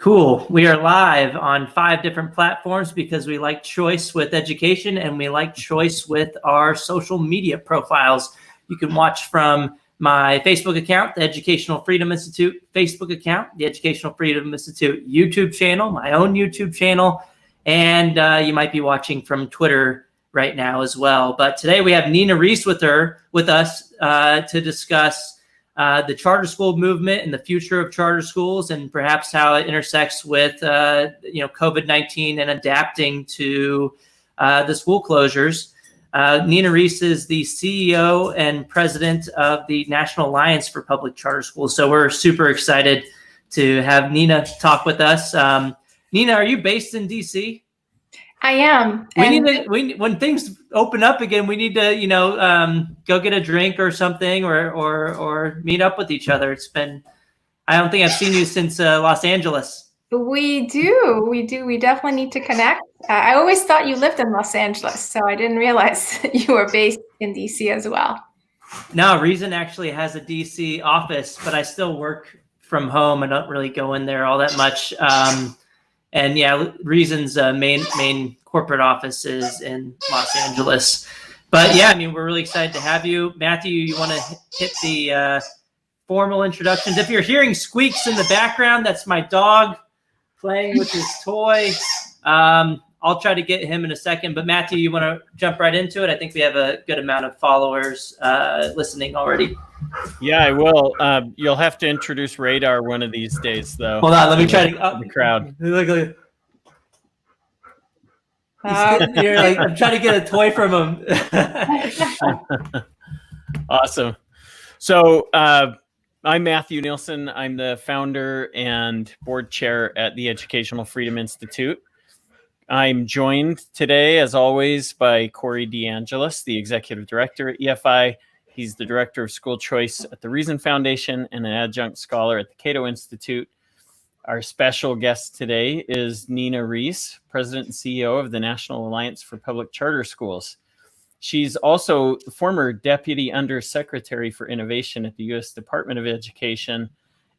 Cool. We are live on 5 different platforms because we like choice with education and we like choice with our social media profiles. You can watch from my Facebook account, the Educational Freedom Institute Facebook account, the Educational Freedom Institute YouTube channel, my own YouTube channel, and you might be watching from Twitter right now as well. But today we have Nina Rees with us to discuss the charter school movement and the future of charter schools, and perhaps how it intersects with COVID-19 and adapting to the school closures. Nina Rees is the CEO and president of the National Alliance for Public Charter Schools. So we're super excited to have Nina talk with us. Nina, are you based in DC? I am. When things open up again, we need to, go get a drink or something, or meet up with each other. I don't think I've seen you since Los Angeles. We do. We definitely need to connect. I always thought you lived in Los Angeles, so I didn't realize you were based in DC as well. No, Reason actually has a DC office, but I still work from home. I don't really go in there all that much. And yeah, Reason's main corporate office is in Los Angeles. But yeah, I mean, we're really excited to have you. Matthew, you want to hit the formal introductions? If you're hearing squeaks in the background, that's my dog playing with his toy. I'll try to get him in a second. But Matthew, you want to jump right into it? I think we have a good amount of followers listening already. Yeah, I will. You'll have to introduce Radar one of these days, though. Hold on, let me try to the crowd. Look. I'm trying to get a toy from him. Awesome. So I'm Matthew Nielsen. I'm the founder and board chair at the Educational Freedom Institute. I'm joined today, as always, by Corey DeAngelis, the executive director at EFI. He's the director of school choice at the Reason Foundation and an adjunct scholar at the Cato Institute. Our special guest today is Nina Rees, president and CEO of the National Alliance for Public Charter Schools. She's also the former deputy undersecretary for innovation at the U.S. Department of Education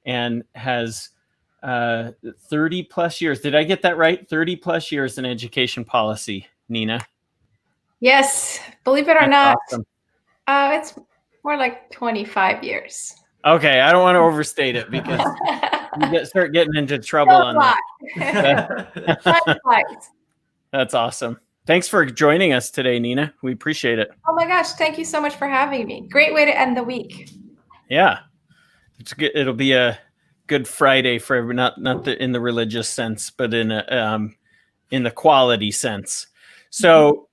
and has 30 plus years. Did I get that right? 30 plus years in education policy, Nina. Yes, believe it or not. Awesome. It's more like 25 years. Okay, I don't want to overstate it because you start getting into trouble on that. That's awesome. Thanks for joining us today, Nina. We appreciate it. Oh my gosh, thank you so much for having me. Great way to end the week. Yeah, it's good. It'll be a good Friday for everyone, not in the religious sense, but in the quality sense. So.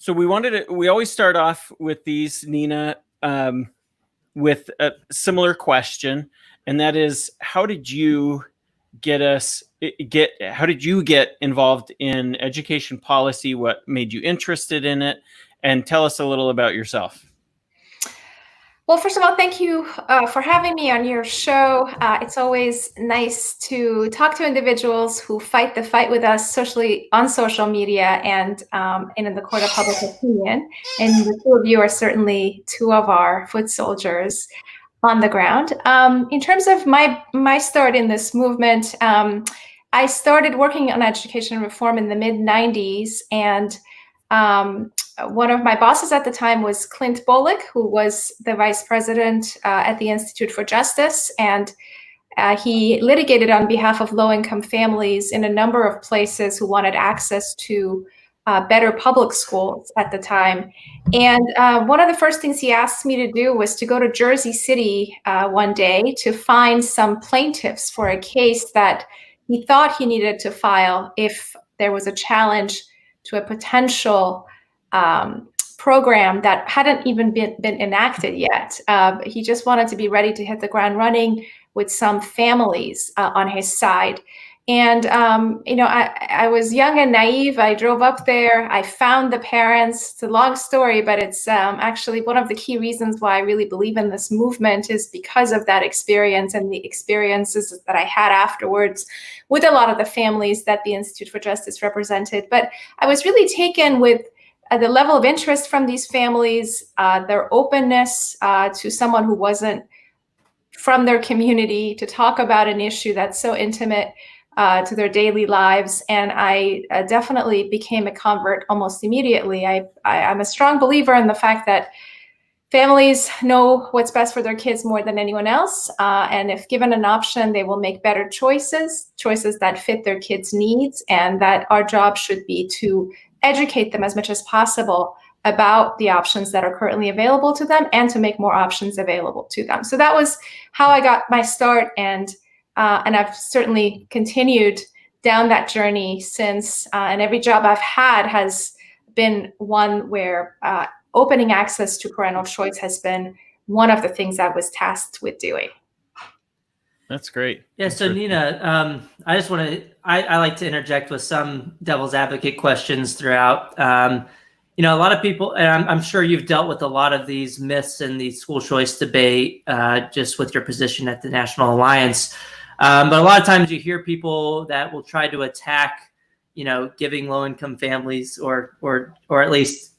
So we always start off with these, Nina, with a similar question, and that is, how did you get involved in education policy? What made you interested in it? And tell us a little about yourself. Well, first of all, thank you for having me on your show. It's always nice to talk to individuals who fight the fight with us socially on social media and in the court of public opinion. And the two of you are certainly two of our foot soldiers on the ground. In terms of my start in this movement, I started working on education reform in the mid-90s, and one of my bosses at the time was Clint Bolick, who was the vice president at the Institute for Justice. And he litigated on behalf of low-income families in a number of places who wanted access to better public schools at the time. And one of the first things he asked me to do was to go to Jersey City one day to find some plaintiffs for a case that he thought he needed to file if there was a challenge to a potential program that hadn't even been enacted yet. He just wanted to be ready to hit the ground running with some families on his side. And, I was young and naive. I drove up there. I found the parents. It's a long story, but it's actually one of the key reasons why I really believe in this movement is because of that experience and the experiences that I had afterwards with a lot of the families that the Institute for Justice represented. But I was really taken with the level of interest from these families, their openness to someone who wasn't from their community to talk about an issue that's so intimate to their daily lives. And I definitely became a convert almost immediately. I'm a strong believer in the fact that families know what's best for their kids more than anyone else. And if given an option, they will make better choices that fit their kids' needs, and that our job should be to educate them as much as possible about the options that are currently available to them and to make more options available to them. So that was how I got my start, and I've certainly continued down that journey since. And every job I've had has been one where opening access to parental choice has been one of the things I was tasked with doing. That's great. Yeah. So Nina, I just want to, I like to interject with some devil's advocate questions throughout. A lot of people, and I'm sure you've dealt with a lot of these myths in the school choice debate, just with your position at the National Alliance. But a lot of times you hear people that will try to attack, giving low-income families or at least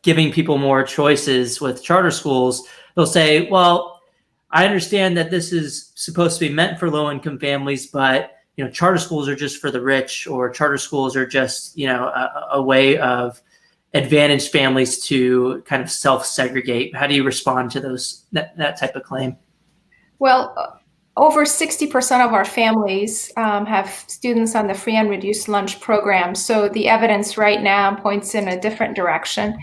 giving people more choices with charter schools. They'll say, well, I understand that this is supposed to be meant for low-income families, but charter schools are just for the rich, or charter schools are just a way of advantaged families to kind of self-segregate. How do you respond to that type of claim? Well, over 60% of our families have students on the free and reduced lunch program. So the evidence right now points in a different direction.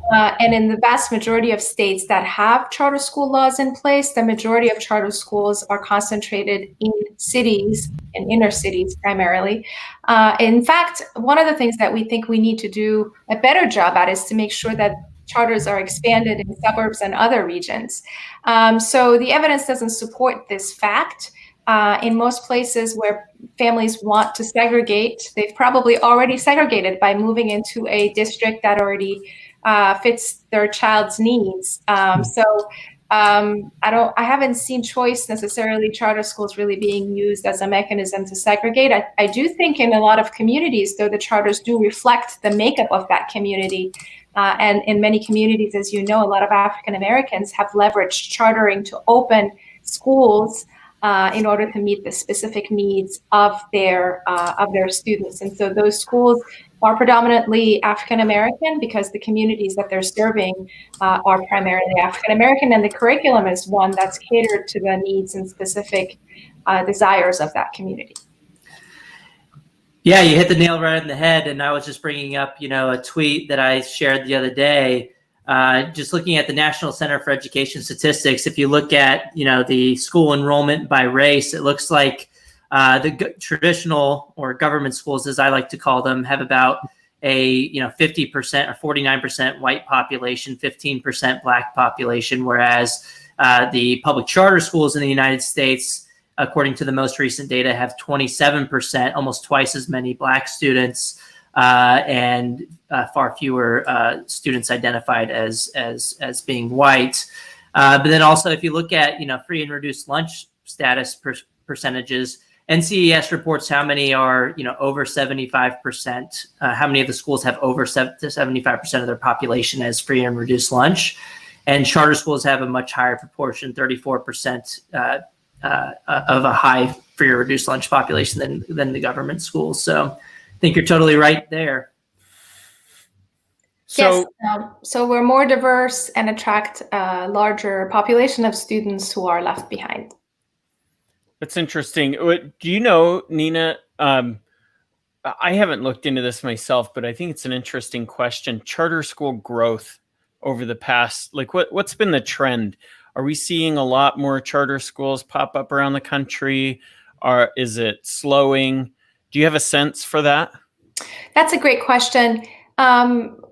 And in the vast majority of states that have charter school laws in place, the majority of charter schools are concentrated in cities and inner cities primarily. In fact, one of the things that we think we need to do a better job at is to make sure that charters are expanded in suburbs and other regions. So the evidence doesn't support this fact. In most places where families want to segregate, they've probably already segregated by moving into a district that already fits their child's needs. I haven't seen choice necessarily charter schools really being used as a mechanism to segregate. I do think in a lot of communities, though, the charters do reflect the makeup of that community. And in many communities, as you know, a lot of African Americans have leveraged chartering to open schools in order to meet the specific needs of their students. And so those schools are predominantly African American because the communities that they're serving are primarily African American, and the curriculum is one that's catered to the needs and specific desires of that community. Yeah, you hit the nail right on the head. And I was just bringing up, a tweet that I shared the other day, just looking at the National Center for Education Statistics. If you look at, the school enrollment by race, it looks like the traditional or government schools, as I like to call them, have about a 50% or 49% white population, 15% Black population, whereas the public charter schools in the United States, according to the most recent data, have 27%, almost twice as many Black students, and far fewer students identified as being white. But then also, if you look at free and reduced lunch status percentages, NCES reports how many are over 75%. How many of the schools have over 75% of their population as free and reduced lunch, and charter schools have a much higher proportion, 34%. Of a high free or reduced lunch population than the government schools. So I think you're totally right there. Yes, so we're more diverse and attract a larger population of students who are left behind. That's interesting. Do you know, Nina, I haven't looked into this myself, but I think it's an interesting question. Charter school growth over the past, what's been the trend? Are we seeing a lot more charter schools pop up around the country? Or is it slowing? Do you have a sense for that? That's a great question.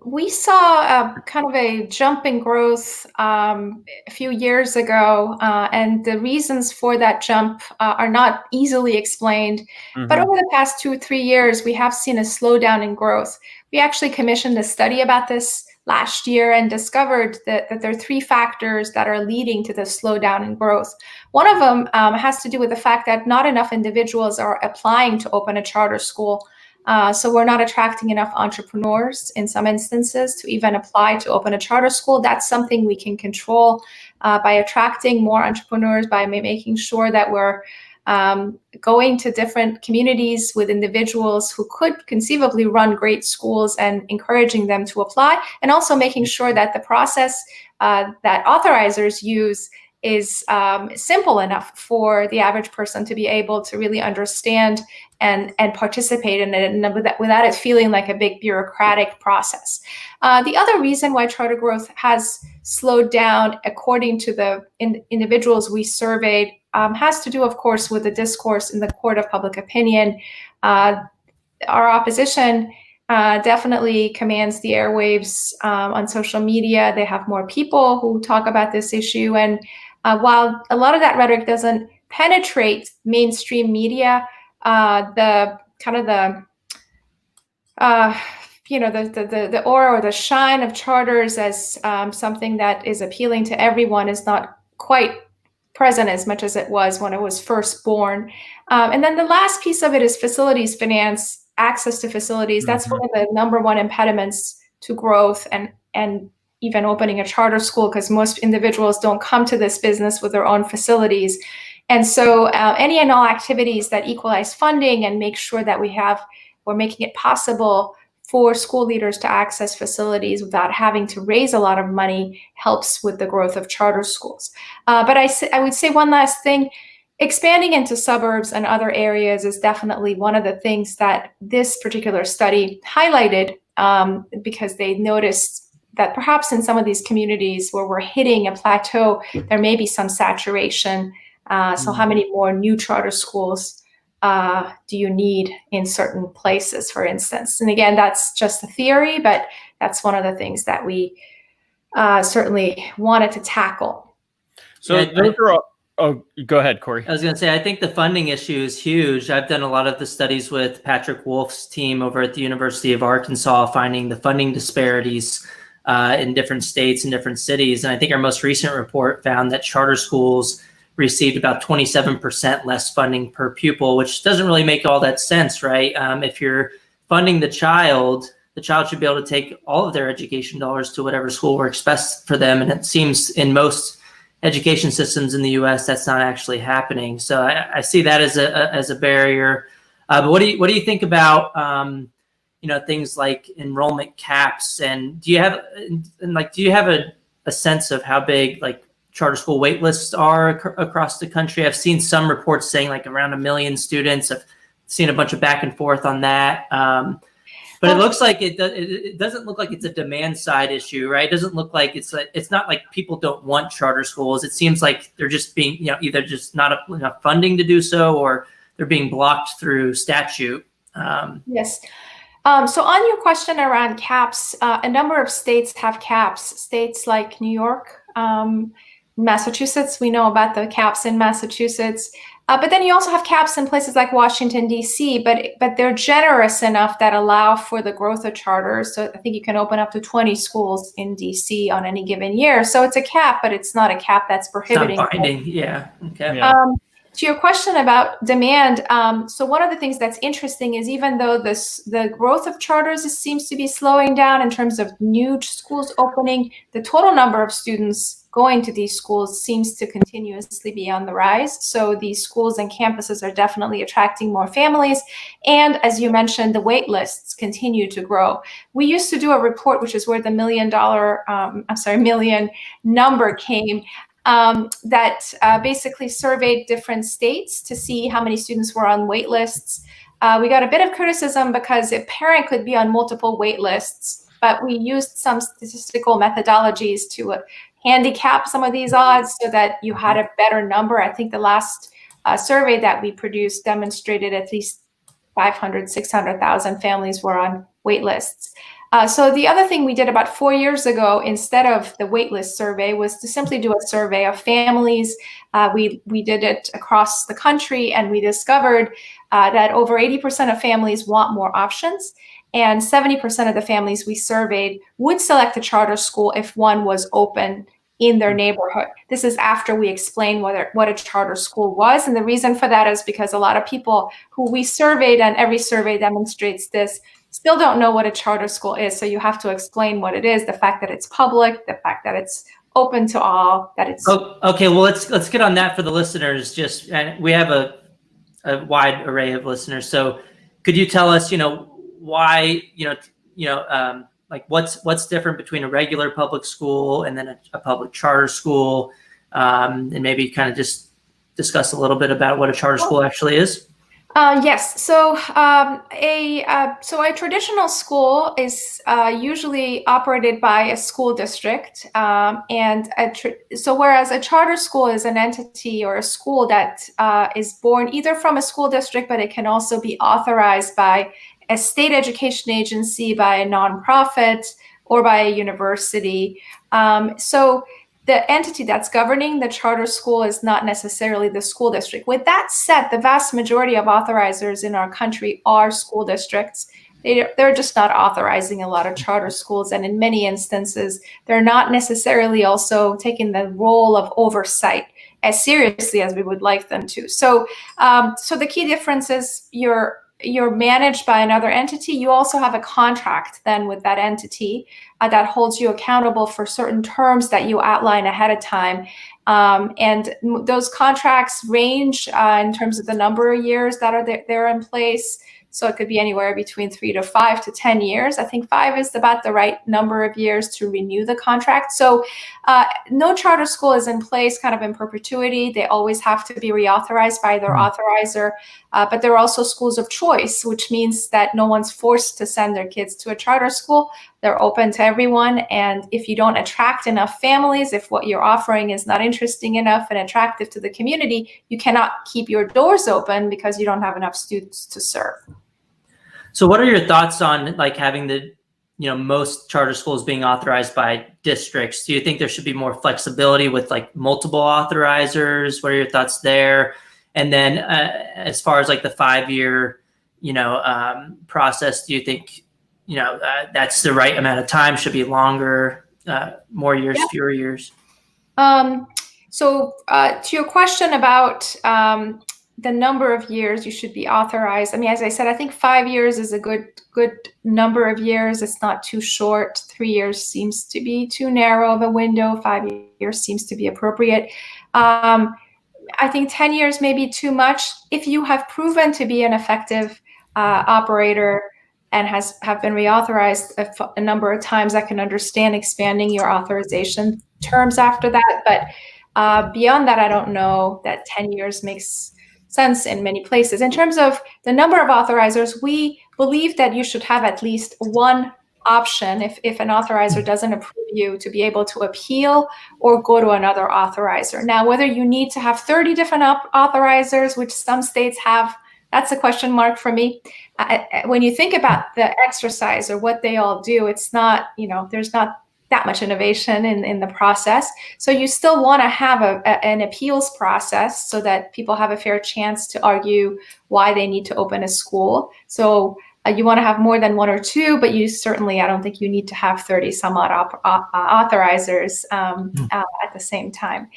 We saw kind of a jump in growth a few years ago, and the reasons for that jump are not easily explained. Mm-hmm. But over the past 2 or 3 years, we have seen a slowdown in growth. We actually commissioned a study about this last year and discovered that there are 3 factors that are leading to the slowdown in growth. One of them has to do with the fact that not enough individuals are applying to open a charter school. So we're not attracting enough entrepreneurs in some instances to even apply to open a charter school. That's something we can control by attracting more entrepreneurs, by making sure that we're going to different communities with individuals who could conceivably run great schools and encouraging them to apply, and also making sure that the process that authorizers use is simple enough for the average person to be able to really understand and participate in it, and without it feeling like a big bureaucratic process. The other reason why charter growth has slowed down, according to the individuals we surveyed, has to do, of course, with the discourse in the court of public opinion. Our opposition definitely commands the airwaves on social media. They have more people who talk about this issue, and while a lot of that rhetoric doesn't penetrate mainstream media, the aura or the shine of charters as something that is appealing to everyone is not quite present as much as it was when it was first born. And then the last piece of it is facilities finance, access to facilities. That's one of the number one impediments to growth and even opening a charter school, because most individuals don't come to this business with their own facilities. And so any and all activities that equalize funding and make sure that we're making it possible for school leaders to access facilities without having to raise a lot of money helps with the growth of charter schools. But I would say one last thing. Expanding into suburbs and other areas is definitely one of the things that this particular study highlighted, because they noticed that perhaps in some of these communities where we're hitting a plateau, there may be some saturation. So how many more new charter schools do you need in certain places, for instance? And again, that's just a theory, but that's one of the things that we certainly wanted to tackle. So those are all. Oh, go ahead, Corey. I was going to say, I think the funding issue is huge. I've done a lot of the studies with Patrick Wolf's team over at the University of Arkansas, finding the funding disparities in different states and different cities. And I think our most recent report found that charter schools received about 27% less funding per pupil, which doesn't really make all that sense, right? If you're funding the child should be able to take all of their education dollars to whatever school works best for them. And it seems in most education systems in the U.S. that's not actually happening. So I see that as a barrier. But what do you think about things like enrollment caps, and do you have a sense of how big like charter school wait lists are across the country? I've seen some reports saying like around 1 million students. I've seen a bunch of back and forth on that. But it looks like it doesn't look like it's a demand side issue, right? It doesn't look like it's not like people don't want charter schools. It seems like they're just being, either just not enough funding to do so, or they're being blocked through statute. Yes. So on your question around caps, a number of states have caps. States like New York, Massachusetts, we know about the caps in Massachusetts. But then you also have caps in places like Washington, D.C., but they're generous enough that allow for the growth of charters. So I think you can open up to 20 schools in D.C. on any given year. So it's a cap, but it's not a cap that's prohibiting. It's not binding. Yeah. Okay. Yeah. To your question about demand, so one of the things that's interesting is even though the growth of charters seems to be slowing down in terms of new schools opening, the total number of students going to these schools seems to continuously be on the rise. So these schools and campuses are definitely attracting more families. And as you mentioned, the wait lists continue to grow. We used to do a report, which is where the million number came, that basically surveyed different states to see how many students were on wait lists. We got a bit of criticism because a parent could be on multiple wait lists, but we used some statistical methodologies to handicap some of these odds so that you had a better number. I think the last survey that we produced demonstrated at least 500, 600,000 families were on wait lists. So the other thing we did about 4 years ago, instead of the waitlist survey, was to simply do a survey of families. We did it across the country, and we discovered that over 80% of families want more options, and 70% of the families we surveyed would select a charter school if one was open in their neighborhood. This is after we explain what a charter school was. And the reason for that is because a lot of people who we surveyed, and every survey demonstrates this, still don't know what a charter school is. So you have to explain what it is, the fact that it's public, the fact that it's open to all, that it's... Okay, well, let's get on that for the listeners. And we have a wide array of listeners. So could you tell us, why, like what's different between a regular public school and then a public charter school, and maybe kind of just discuss a little bit about what a charter school actually is? Yes. So a traditional school is usually operated by a school district, so whereas a charter school is an entity or a school that is born either from a school district, but it can also be authorized by a state education agency, by a nonprofit, or by a university. So the entity that's governing the charter school is not necessarily the school district. With that said, the vast majority of authorizers in our country are school districts. They're just not authorizing a lot of charter schools. And in many instances, they're not necessarily also taking the role of oversight as seriously as we would like them to. So the key difference is you're managed by another entity. You also have a contract then with that entity that holds you accountable for certain terms that you outline ahead of time. And those contracts range in terms of the number of years that are they're in place. So it could be anywhere between 3 to 5 to 10 years. I think 5 is about the right number of years to renew the contract. So no charter school is in place kind of in perpetuity. They always have to be reauthorized by their authorizer. But there are also schools of choice, which means that no one's forced to send their kids to a charter school. They're open to everyone. And if you don't attract enough families, if what you're offering is not interesting enough and attractive to the community, you cannot keep your doors open because you don't have enough students to serve. So what are your thoughts on like having the, most charter schools being authorized by districts? Do you think there should be more flexibility with like multiple authorizers? What are your thoughts there? And then as far as like the 5-year, process, do you think, that's the right amount of time? Should be longer, more years, fewer years? So to your question about the number of years you should be authorized. I mean, as I said, I think 5 years is a good number of years. It's not too short. 3 years seems to be too narrow of a window. 5 years seems to be appropriate. I think 10 years may be too much. If you have proven to be an effective operator and have been reauthorized a number of times, I can understand expanding your authorization terms after that. But beyond that, I don't know that 10 years makes sense in many places. In terms of the number of authorizers, we believe that you should have at least one option if an authorizer doesn't approve you, to be able to appeal or go to another authorizer. Now, whether you need to have 30 different authorizers, which some states have, that's a question mark for me. When you think about the exercise or what they all do, it's not, there's not that much innovation in the process. So you still want to have an appeals process so that people have a fair chance to argue why they need to open a school. So you want to have more than 1 or 2, but you certainly, I don't think you need to have 30 some odd authorizers at the same time.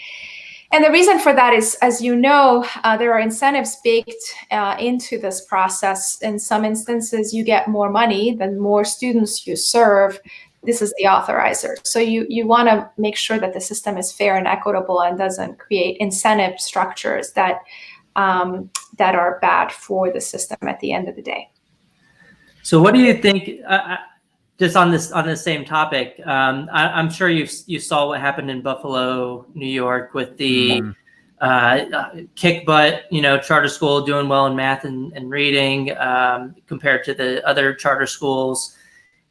And the reason for that is, as you know, there are incentives baked into this process. In some instances, you get more money, the more students you serve. This is the authorizer. So you want to make sure that the system is fair and equitable and doesn't create incentive structures that are bad for the system at the end of the day. So what do you think, just on this same topic, I'm sure you saw what happened in Buffalo, New York with the kick butt, charter school doing well in math and reading compared to the other charter schools.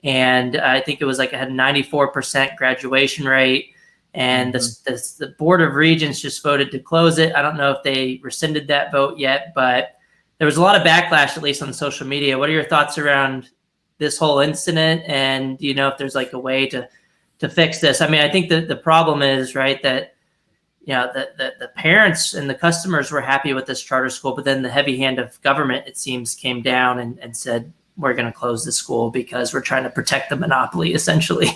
And I think it was like it had a 94% graduation rate. And the Board of Regents just voted to close it. I don't know if they rescinded that vote yet, but there was a lot of backlash, at least on social media. What are your thoughts around this whole incident? And do you know if there's like a way to fix this? I mean, I think that the problem is, right, that the parents and the customers were happy with this charter school, but then the heavy hand of government, it seems, came down and said, we're going to close the school because we're trying to protect the monopoly, essentially.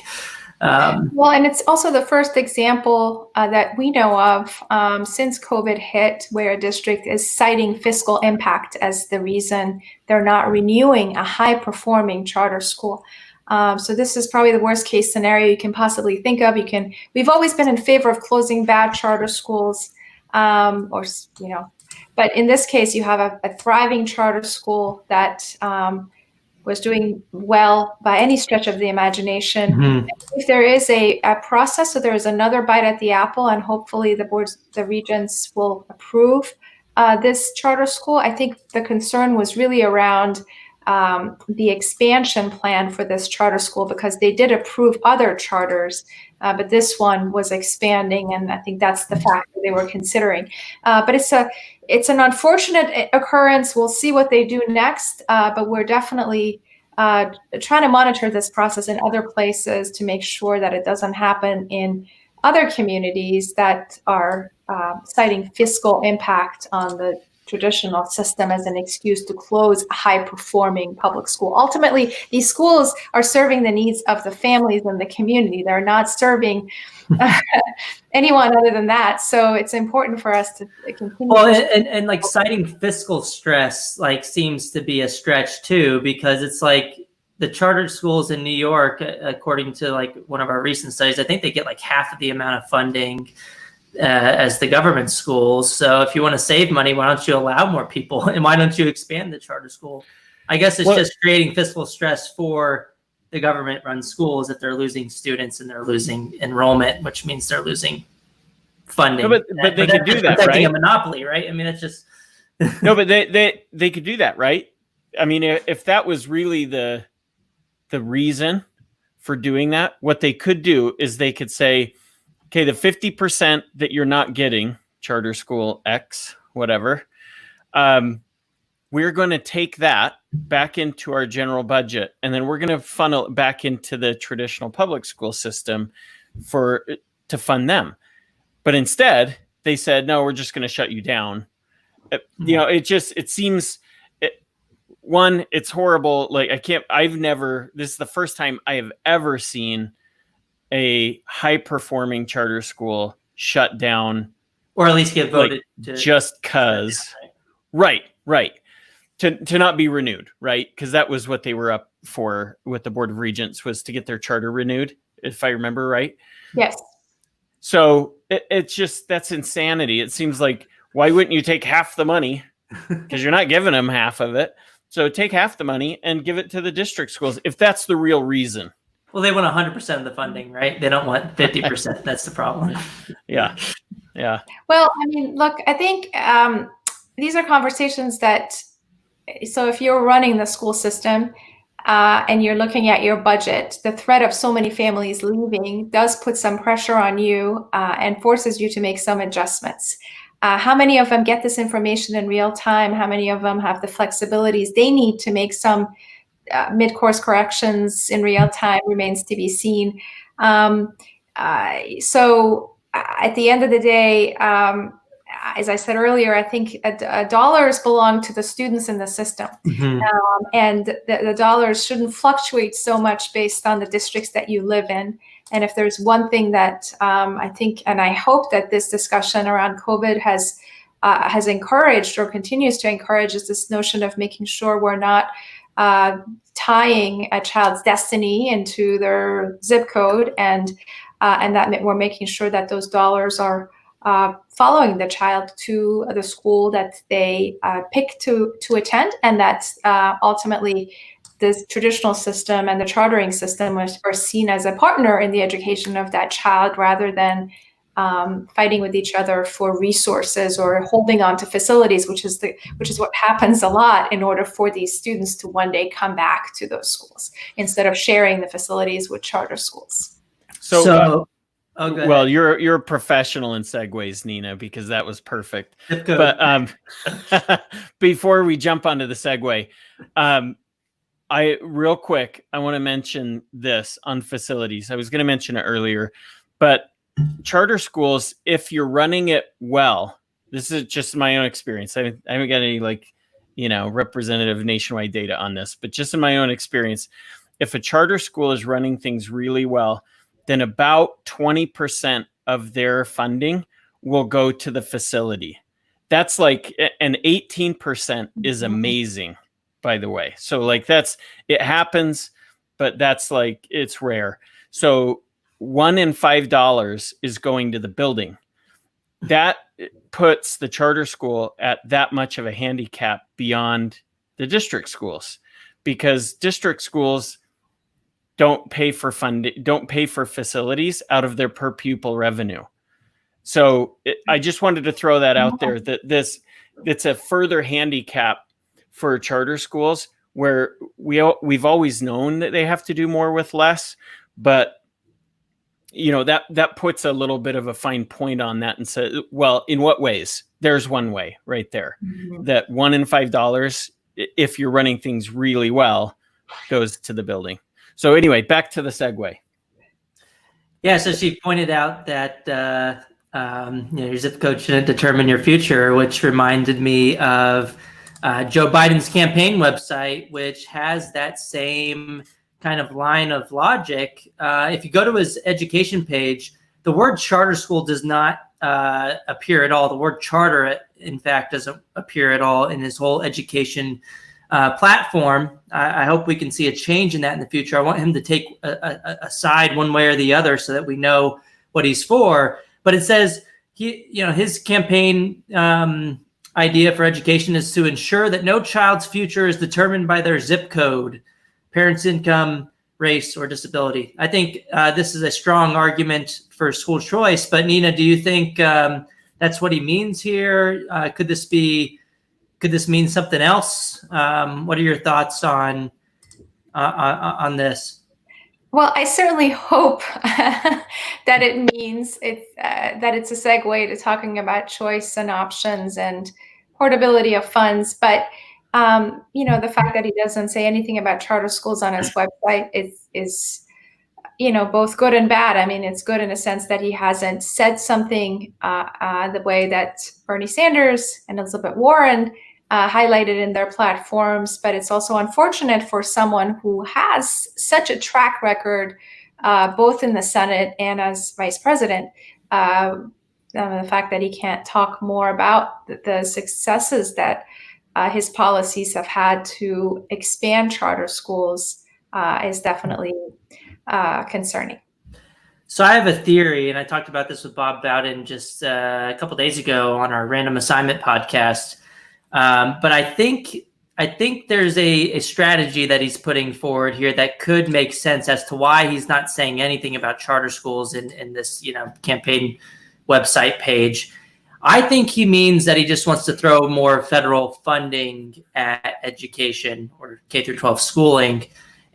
Well, and it's also the first example that we know of since COVID hit where a district is citing fiscal impact as the reason they're not renewing a high-performing charter school. So this is probably the worst case scenario you can possibly think of. We've always been in favor of closing bad charter schools, but in this case, you have a thriving charter school that was doing well by any stretch of the imagination. Mm-hmm. If there is a process, so there is another bite at the apple, and hopefully the regents will approve this charter school. I think the concern was really around the expansion plan for this charter school, because they did approve other charters, but this one was expanding, and I think that's the factor they were considering. But it's an unfortunate occurrence. We'll see what they do next, but we're definitely trying to monitor this process in other places to make sure that it doesn't happen in other communities that are citing fiscal impact on the traditional system as an excuse to close a high-performing public school. Ultimately, these schools are serving the needs of the families and the community. They're not serving anyone other than that. So it's important for us to continue. Well, and like citing fiscal stress like seems to be a stretch too, because it's like the charter schools in New York, according to like one of our recent studies, I think they get like half of the amount of funding as the government schools. So if you want to save money, why don't you allow more people, and why don't you expand the charter school? I guess it's just creating fiscal stress for the government-run schools if they're losing students and they're losing enrollment, which means they're losing funding. No, but they could do that, protecting right? a monopoly, right? I mean, it's just no, but they could do that, right? I mean, if that was really the reason for doing that, what they could do is they could say, okay, the 50% that you're not getting, charter school X, whatever, we're going to take that back into our general budget, and then we're going to funnel it back into the traditional public school system to fund them. But instead, they said, no, we're just going to shut you down. It seems, it's horrible. Like this is the first time I have ever seen a high-performing charter school shut down, or at least get voted just cause, right, to not be renewed, right? Because that was what they were up for with the Board of Regents, was to get their charter renewed, if I remember right. Yes. So it's just, that's insanity. It seems like, why wouldn't you take half the money? Because you're not giving them half of it. So take half the money and give it to the district schools, if that's the real reason. Well, they want 100% of the funding, right? They don't want 50%. That's the problem. Yeah. Well, I mean, look, I think these are conversations so if you're running the school system and you're looking at your budget, the threat of so many families leaving does put some pressure on you and forces you to make some adjustments. How many of them get this information in real time? How many of them have the flexibilities they need to make some mid-course corrections in real time remains to be seen. So at the end of the day, as I said earlier, I think dollars belong to the students in the system. Mm-hmm. And the dollars shouldn't fluctuate so much based on the districts that you live in. And if there's one thing that I think, and I hope that this discussion around COVID has encouraged or continues to encourage, is this notion of making sure we're not tying a child's destiny into their zip code, and that we're making sure that those dollars are following the child to the school that they pick to attend, and that ultimately the traditional system and the chartering system are seen as a partner in the education of that child, rather than fighting with each other for resources or holding on to facilities, which is what happens a lot in order for these students to one day come back to those schools, instead of sharing the facilities with charter schools. Well, you're a professional in segues, Nina, because that was perfect. But before we jump onto the segue, I want to mention this on facilities. I was going to mention it earlier, but charter schools, if you're running it well, this is just my own experience. I haven't got any representative nationwide data on this, but just in my own experience, if a charter school is running things really well, then about 20% of their funding will go to the facility. That's like, and 18% is amazing, by the way. So like it happens, but that's like, it's rare. So $1 in $5 is going to the building. That puts the charter school at that much of a handicap beyond the district schools, because district schools don't pay for facilities out of their per pupil revenue. So I just wanted to throw that out there, that it's a further handicap for charter schools, where we've always known that they have to do more with less, but that puts a little bit of a fine point on that and says, well, in what ways? There's one way right there, that $1 in $5, if you're running things really well, goes to the building. So anyway, back to the segue. Yeah, so she pointed out that your zip code shouldn't determine your future, which reminded me of Joe Biden's campaign website, which has that same kind of line of logic. If you go to his education page, the word charter school does not appear at all. The word charter, in fact, doesn't appear at all in his whole education platform. I hope we can see a change in that in the future. I want him to take a side one way or the other so that we know what he's for. But it says his campaign idea for education is to ensure that no child's future is determined by their zip code, parents' income, race, or disability. I think this is a strong argument for school choice. But Nina, do you think that's what he means here? Could this mean something else? What are your thoughts on this? Well, I certainly hope that it means that it's a segue to talking about choice and options and portability of funds. But the fact that he doesn't say anything about charter schools on his website is both good and bad. I mean, it's good in a sense that he hasn't said something the way that Bernie Sanders and Elizabeth Warren highlighted in their platforms, but it's also unfortunate for someone who has such a track record, both in the Senate and as vice president. The fact that he can't talk more about the successes that his policies have had to expand charter schools is definitely concerning. So I have a theory, and I talked about this with Bob Bowden just a couple of days ago on our Random Assignment podcast. But I think there's a strategy that he's putting forward here that could make sense as to why he's not saying anything about charter schools in this campaign website page. I think he means that he just wants to throw more federal funding at education or K through 12 schooling.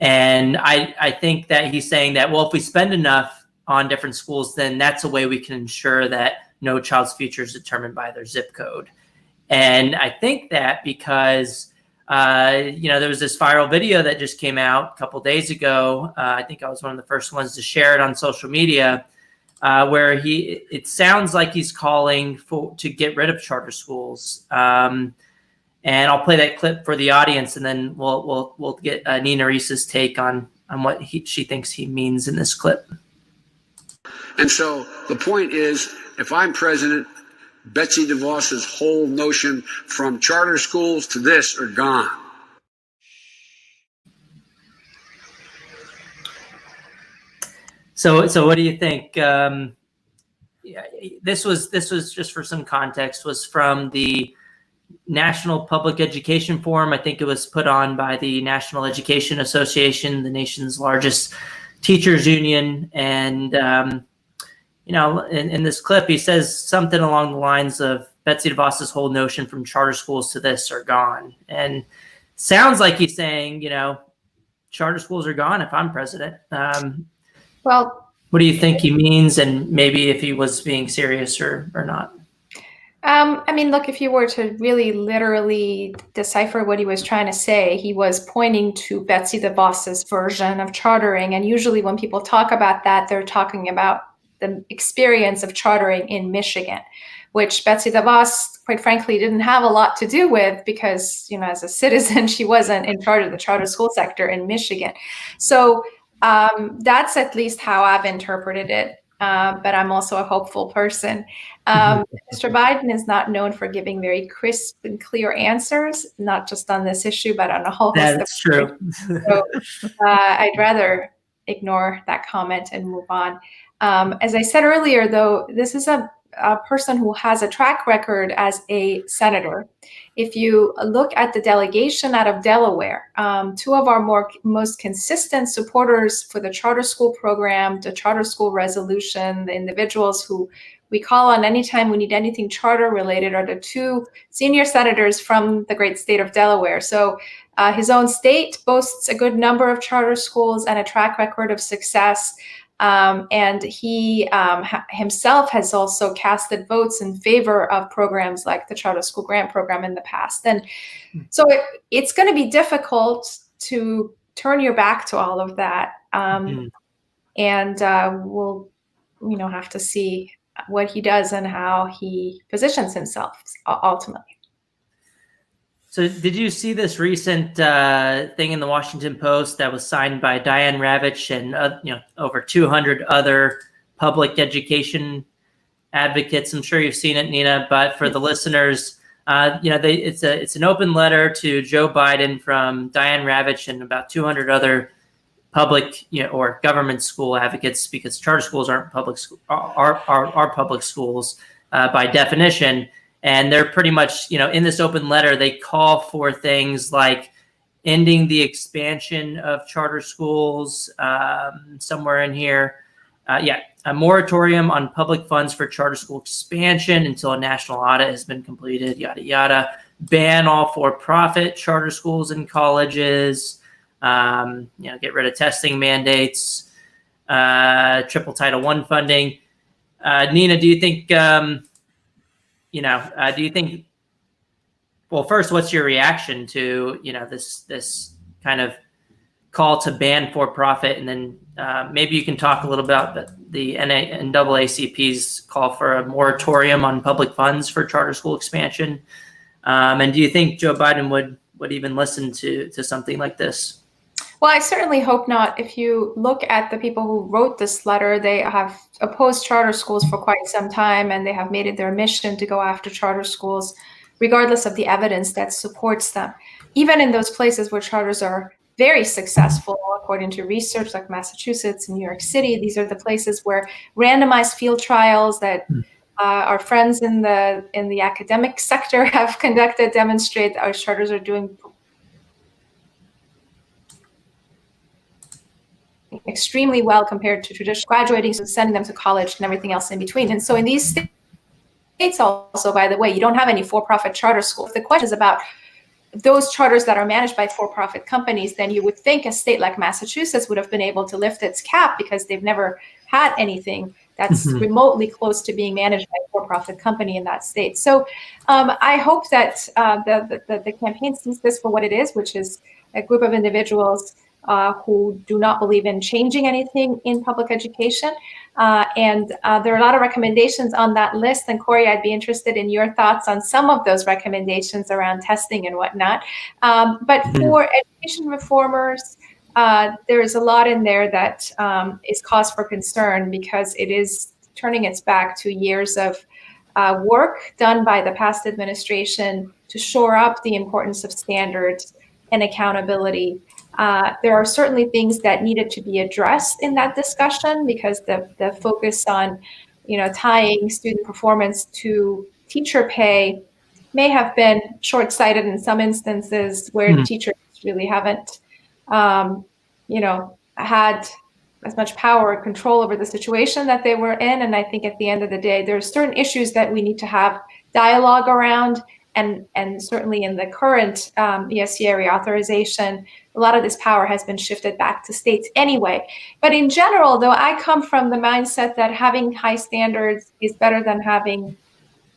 And I think that he's saying that, well, if we spend enough on different schools, then that's a way we can ensure that no child's future is determined by their zip code. And I think that because, there was this viral video that just came out a couple of days ago. I think I was one of the first ones to share it on social media, where it sounds like he's calling to get rid of charter schools. And I'll play that clip for the audience, and then we'll get Nina Rees's take on what she thinks he means in this clip. And so the point is, if I'm president, Betsy DeVos's whole notion from charter schools to this are gone. So what do you think? This was just for some context, was from the National Public Education Forum. I think it was put on by the National Education Association, the nation's largest teachers union. And in this clip, he says something along the lines of Betsy DeVos's whole notion from charter schools to this are gone. And sounds like he's saying, charter schools are gone if I'm president. Well, what do you think he means? And maybe if he was being serious or not? Look, if you were to really literally decipher what he was trying to say, he was pointing to Betsy DeVos's version of chartering. And usually when people talk about that, they're talking about the experience of chartering in Michigan, which Betsy DeVos, quite frankly, didn't have a lot to do with because, as a citizen, she wasn't in charge of the charter school sector in Michigan. So That's at least how I've interpreted it. But I'm also a hopeful person. Mr. Biden is not known for giving very crisp and clear answers, not just on this issue, but on a whole host That's of true. So I'd rather ignore that comment and move on. As I said earlier, though, this is a person who has a track record as a senator. If you look at the delegation out of Delaware, two of our most consistent supporters for the charter school program, the charter school resolution, the individuals who we call on anytime we need anything charter related are the two senior senators from the great state of Delaware. So his own state boasts a good number of charter schools and a track record of success. And he himself has also casted votes in favor of programs like the Charter School Grant Program in the past. And so it's going to be difficult to turn your back to all of that. And we'll, have to see what he does and how he positions himself ultimately. So did you see this recent thing in the Washington Post that was signed by Diane Ravitch and over 200 other public education advocates? I'm sure you've seen it, Nina, but for the listeners, it's an open letter to Joe Biden from Diane Ravitch and about 200 other public or government school advocates, because charter schools aren't public are public schools by definition. And they're pretty much, in this open letter, they call for things like ending the expansion of charter schools, somewhere in here. A moratorium on public funds for charter school expansion until a national audit has been completed, yada, yada. Ban all for-profit charter schools and colleges. Get rid of testing mandates. Triple Title I funding. Nina, do you think... do you think, well, first, what's your reaction to, this kind of call to ban for-profit? And then maybe you can talk a little about the NAACP's call for a moratorium on public funds for charter school expansion. And do you think Joe Biden would even listen to something like this? Well, I certainly hope not. If you look at the people who wrote this letter, they have opposed charter schools for quite some time, and they have made it their mission to go after charter schools, regardless of the evidence that supports them. Even in those places where charters are very successful, according to research like Massachusetts and New York City, these are the places where randomized field trials that our friends in the academic sector have conducted demonstrate that our charters are doing extremely well compared to traditional graduating, so sending them to college and everything else in between. And so in these states also, by the way, you don't have any for-profit charter schools. The question is about those charters that are managed by for-profit companies. Then you would think a state like Massachusetts would have been able to lift its cap because they've never had anything that's remotely close to being managed by a for-profit company in that state. So I hope that the campaign sees this for what it is, which is a group of individuals who do not believe in changing anything in public education. And there are a lot of recommendations on that list. And Corey, I'd be interested in your thoughts on some of those recommendations around testing and whatnot. But for education reformers, there is a lot in there that is cause for concern, because it is turning its back to years of work done by the past administration to shore up the importance of standards and accountability. There are certainly things that needed to be addressed in that discussion, because the focus on, tying student performance to teacher pay may have been short-sighted in some instances where the teachers really haven't, had as much power or control over the situation that they were in. And I think at the end of the day, there's certain issues that we need to have dialogue around. And certainly in the current ESCA reauthorization, a lot of this power has been shifted back to states anyway. But in general, though, I come from the mindset that having high standards is better than having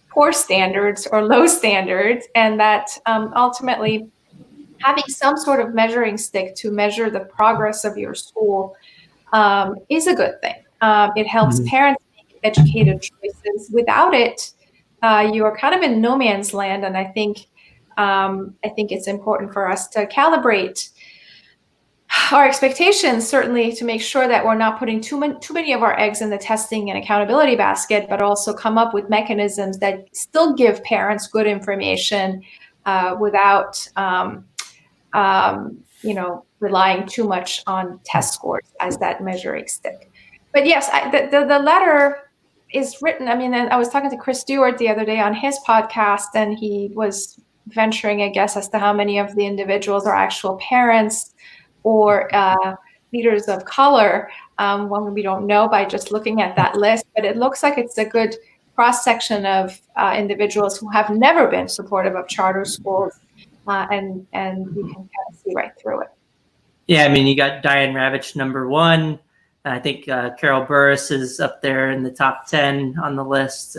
poor standards or low standards, and that ultimately having some sort of measuring stick to measure the progress of your school is a good thing. It helps parents make educated choices. Without it, you are kind of in no man's land, and I think it's important for us to calibrate our expectations certainly to make sure that we're not putting too many of our eggs in the testing and accountability basket, but also come up with mechanisms that still give parents good information without relying too much on test scores as that measuring stick. But yes, the letter is written. I mean, I was talking to Chris Stewart the other day on his podcast, and he was venturing a guess as to how many of the individuals are actual parents or leaders of color. One we don't know by just looking at that list, but it looks like it's a good cross-section of individuals who have never been supportive of charter schools, and you can kind of see right through it. Yeah, I mean, you got Diane Ravitch, number one. I think Carol Burris is up there in the top 10 on the list.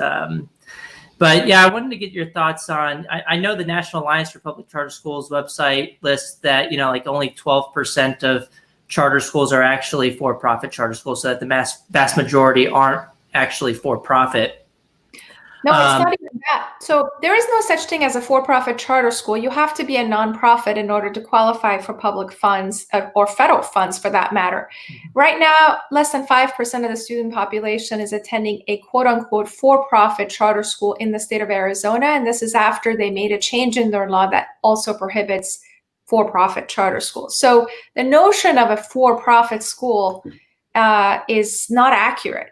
But yeah, I wanted to get your thoughts on, I know the National Alliance for Public Charter Schools website lists that, like only 12% of charter schools are actually for-profit charter schools, so that the vast majority aren't actually for-profit. No, it's not even that. So there is no such thing as a for-profit charter school. You have to be a nonprofit in order to qualify for public funds or federal funds for that matter. Right now, less than 5% of the student population is attending a quote-unquote for-profit charter school in the state of Arizona. And this is after they made a change in their law that also prohibits for-profit charter schools. So the notion of a for-profit school is not accurate.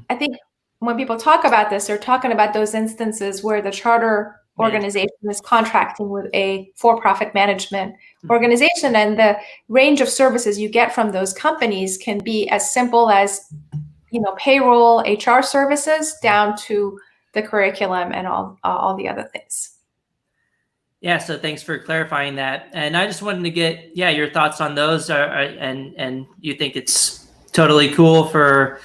I think when people talk about this, they're talking about those instances where the charter organization is contracting with a for-profit management organization, and the range of services you get from those companies can be as simple as, payroll, HR services, down to the curriculum and all the other things. Yeah, so thanks for clarifying that. And I just wanted to get, your thoughts on those, and you think it's totally cool for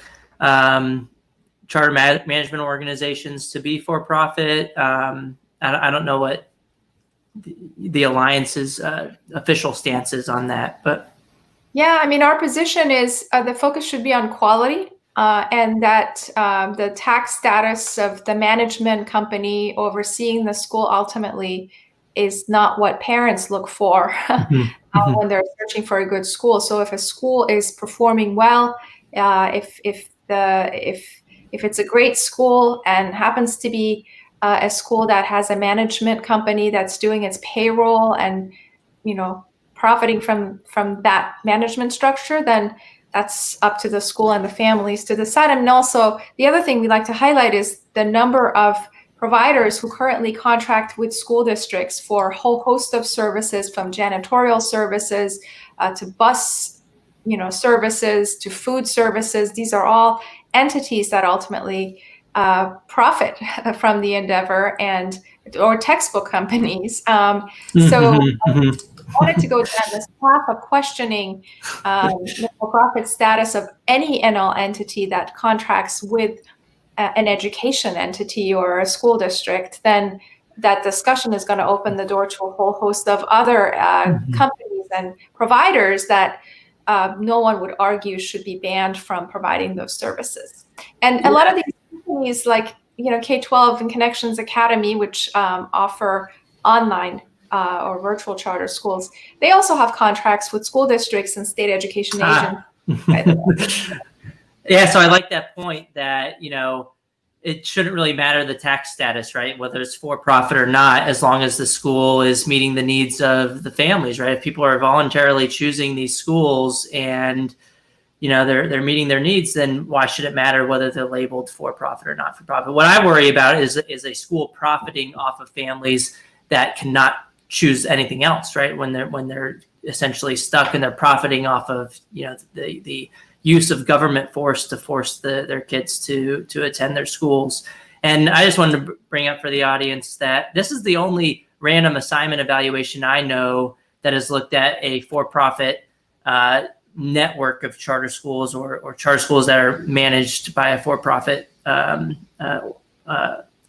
charter management organizations to be for profit. I don't know what the Alliance's official stance is on that, but yeah, I mean, our position is the focus should be on quality, and that the tax status of the management company overseeing the school ultimately is not what parents look for when they're searching for a good school. So if a school is performing well, if it's a great school and happens to be a school that has a management company that's doing its payroll and, profiting from that management structure, then that's up to the school and the families to decide. And also, the other thing we like to highlight is the number of providers who currently contract with school districts for a whole host of services, from janitorial services to bus services to food services. These are all entities that ultimately profit from the endeavor, or textbook companies. So I wanted to go down this path of questioning the for-profit status of any and all entity that contracts with an education entity or a school district. Then that discussion is going to open the door to a whole host of other companies and providers that no one would argue should be banned from providing those services. And a lot of these companies, like K-12 and Connections Academy, which offer online or virtual charter schools, they also have contracts with school districts and state education agencies. Yeah, so I like that point that it shouldn't really matter the tax status, right? Whether it's for profit or not, as long as the school is meeting the needs of the families, right? If people are voluntarily choosing these schools and they're meeting their needs, then why should it matter whether they're labeled for profit or not for profit? What I worry about is a school profiting off of families that cannot choose anything else, right? When they're essentially stuck and they're profiting off of the use of government force to force their kids to attend their schools. And I just wanted to bring up for the audience that this is the only random assignment evaluation I know that has looked at a for-profit network of charter schools or charter schools that are managed by a for-profit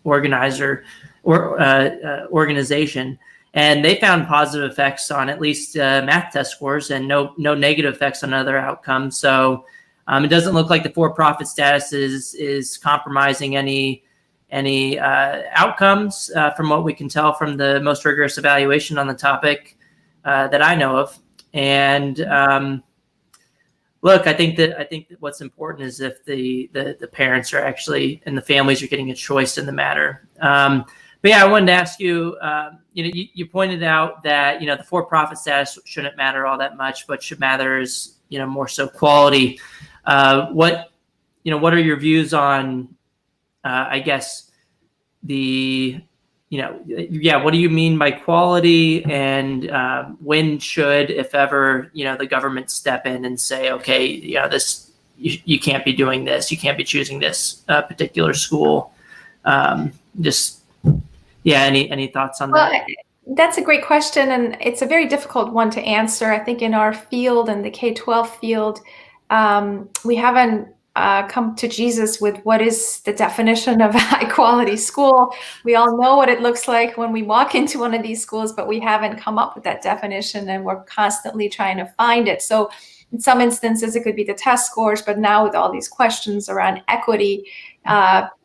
organizer or organization. And they found positive effects on at least math test scores and no negative effects on other outcomes. So it doesn't look like the for-profit status is compromising any outcomes from what we can tell from the most rigorous evaluation on the topic that I know of. And look, I think that what's important is if the parents are actually and the families are getting a choice in the matter. But yeah, I wanted to ask you. You pointed out that the for-profit status shouldn't matter all that much, but should matter is more so quality. What are your views on? I guess what do you mean by quality, and when should, if ever, the government step in and say, okay, this you can't be doing this, you can't be choosing this particular school. Any thoughts on that? That's a great question, and it's a very difficult one to answer. I think in our field, in the K-12 field, we haven't come to Jesus with what is the definition of a high quality school. We all know what it looks like when we walk into one of these schools, but we haven't come up with that definition, and we're constantly trying to find it. So in some instances, it could be the test scores, but now with all these questions around equity,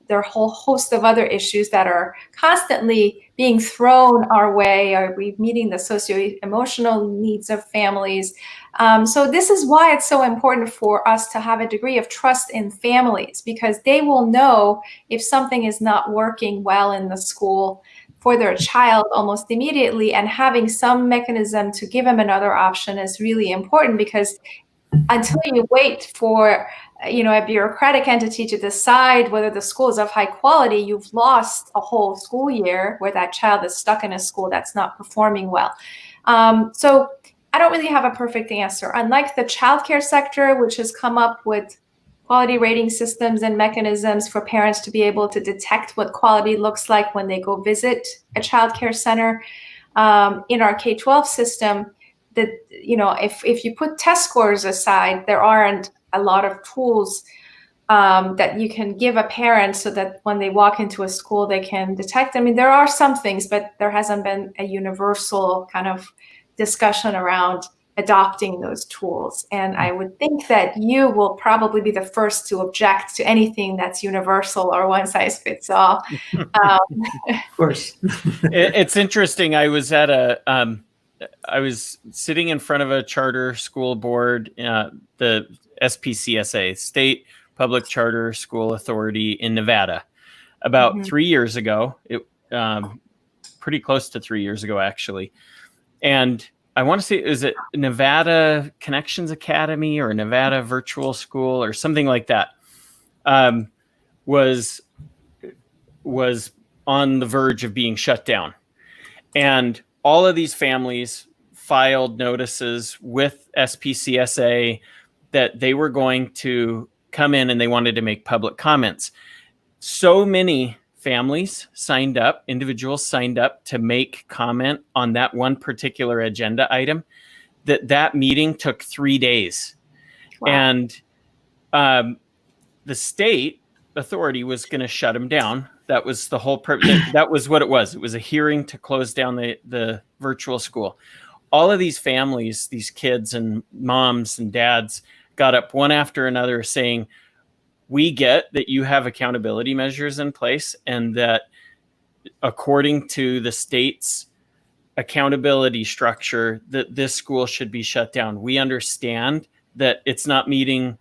there are a whole host of other issues that are constantly being thrown our way. Are we meeting the socio-emotional needs of families? So this is why it's so important for us to have a degree of trust in families, because they will know if something is not working well in the school for their child almost immediately, and having some mechanism to give them another option is really important, because until you wait for a bureaucratic entity to decide whether the school is of high quality, you've lost a whole school year where that child is stuck in a school that's not performing well. So I don't really have a perfect answer. Unlike the childcare sector, which has come up with quality rating systems and mechanisms for parents to be able to detect what quality looks like when they go visit a childcare center, in our K-12 system, that if you put test scores aside, there aren't a lot of tools that you can give a parent so that when they walk into a school, they can detect. I mean, there are some things, but there hasn't been a universal kind of discussion around adopting those tools. And I would think that you will probably be the first to object to anything that's universal or one size fits all. Of course. It's interesting. I was sitting in front of a charter school board, the SPCSA, State Public Charter School Authority in Nevada, about 3 years ago. Pretty close to 3 years ago, actually. And I want to say, is it Nevada Connections Academy or Nevada Virtual School or something like that? Was on the verge of being shut down, and all of these families filed notices with SPCSA that they were going to come in and they wanted to make public comments. So many families signed up, individuals signed up to make comment on that one particular agenda item, that meeting took 3 days. Wow. And the state authority was going to shut them down. That was the whole that was what it was. It was a hearing to close down the virtual school. All of these families, these kids and moms and dads, got up one after another saying, we get that you have accountability measures in place, and that according to the state's accountability structure, that this school should be shut down. We understand that it's not meeting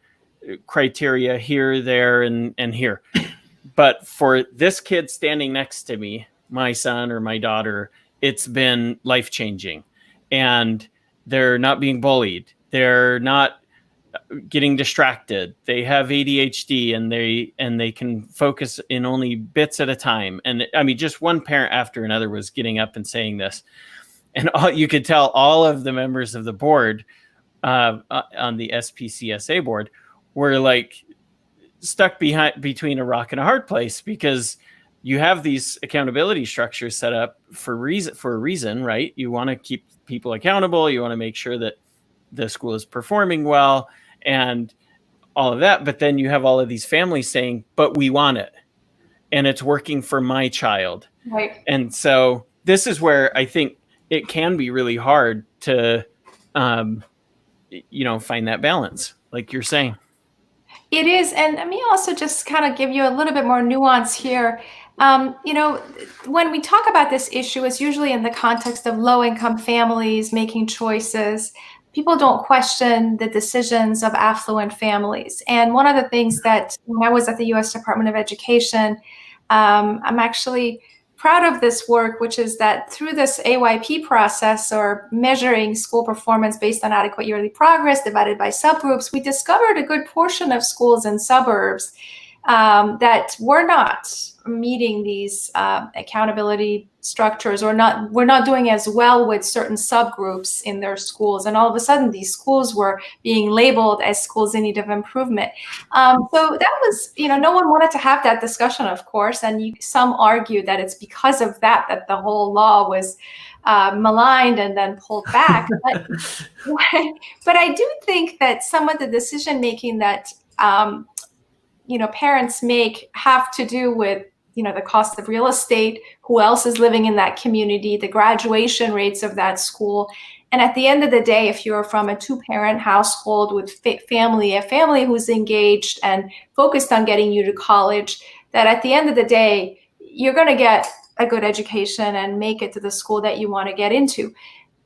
criteria here, there, and here. But for this kid standing next to me, my son or my daughter, it's been life-changing. And they're not being bullied. They're not getting distracted. They have ADHD, and they can focus in only bits at a time. And I mean, just one parent after another was getting up and saying this. And you could tell all of the members of the board on the SPCSA board were like stuck between a rock and a hard place, because you have these accountability structures set up for a reason, right? You want to keep people accountable. You want to make sure that the school is performing well and all of that. But then you have all of these families saying, but we want it, and it's working for my child. Right. And so this is where I think it can be really hard to, find that balance, like you're saying. It is. And let me also just kind of give you a little bit more nuance here. When we talk about this issue, it's usually in the context of low-income families making choices. people don't question the decisions of affluent families. And one of the things that when I was at the U.S. Department of Education, I'm actually proud of this work, which is that through this AYP process, or measuring school performance based on adequate yearly progress divided by subgroups, we discovered a good portion of schools in suburbs that were not meeting these accountability structures, or were not doing as well with certain subgroups in their schools. And all of a sudden, these schools were being labeled as schools in need of improvement. So that was, no one wanted to have that discussion, of course. And some argue that it's because of that the whole law was maligned and then pulled back. But I do think that some of the decision making that parents make have to do with the cost of real estate, who else is living in that community, the graduation rates of that school. And at the end of the day, if you're from a 2-parent household with a family who's engaged and focused on getting you to college, that at the end of the day, you're going to get a good education and make it to the school that you want to get into.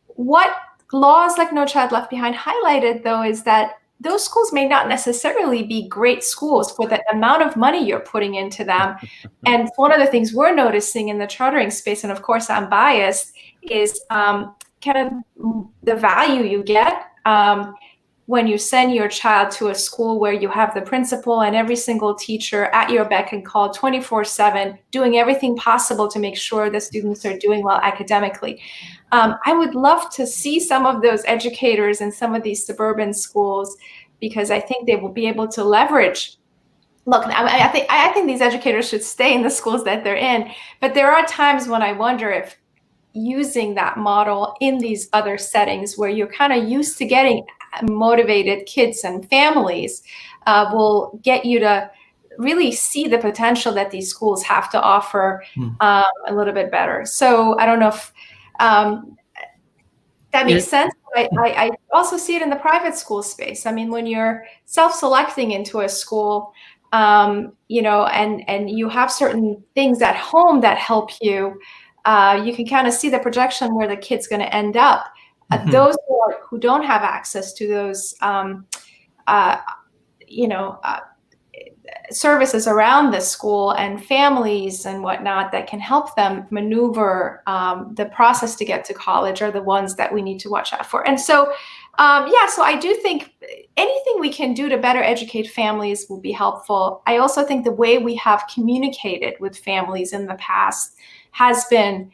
What laws like No Child Left Behind highlighted, though, is that those schools may not necessarily be great schools for the amount of money you're putting into them. And one of the things we're noticing in the chartering space, and of course I'm biased, is kind of the value you get when you send your child to a school where you have the principal and every single teacher at your beck and call 24/7, doing everything possible to make sure the students are doing well academically. I would love to see some of those educators in some of these suburban schools, because I think they will be able to leverage. Look, I think these educators should stay in the schools that they're in, but there are times when I wonder if using that model in these other settings where you're kind of used to getting motivated kids and families will get you to really see the potential that these schools have to offer a little bit better. So I don't know if that makes sense. I also see it in the private school space. I mean, when you're self-selecting into a school, and you have certain things at home that help you, you can kind of see the projection where the kid's going to end up. Those who don't have access to those, services around the school and families and whatnot that can help them maneuver the process to get to college are the ones that we need to watch out for. And so, so I do think anything we can do to better educate families will be helpful. I also think the way we have communicated with families in the past has been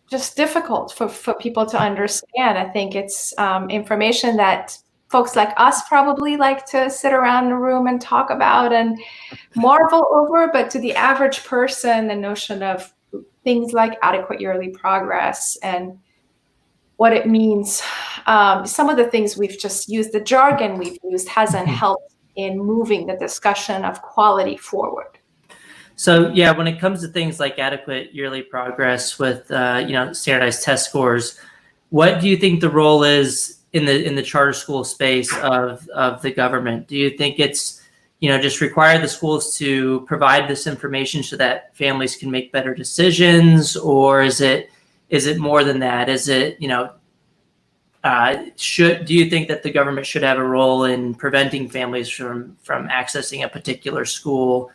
just difficult for people to understand. I think it's information that folks like us probably like to sit around in a room and talk about and marvel over, but to the average person, the notion of things like adequate yearly progress and what it means, some of the things we've just used, the jargon we've used hasn't helped in moving the discussion of quality forward. So yeah, when it comes to things like adequate yearly progress with standardized test scores, what do you think the role is in the charter school space of the government? Do you think it's just require the schools to provide this information so that families can make better decisions, or is it more than that? Is it do you think that the government should have a role in preventing families from accessing a particular school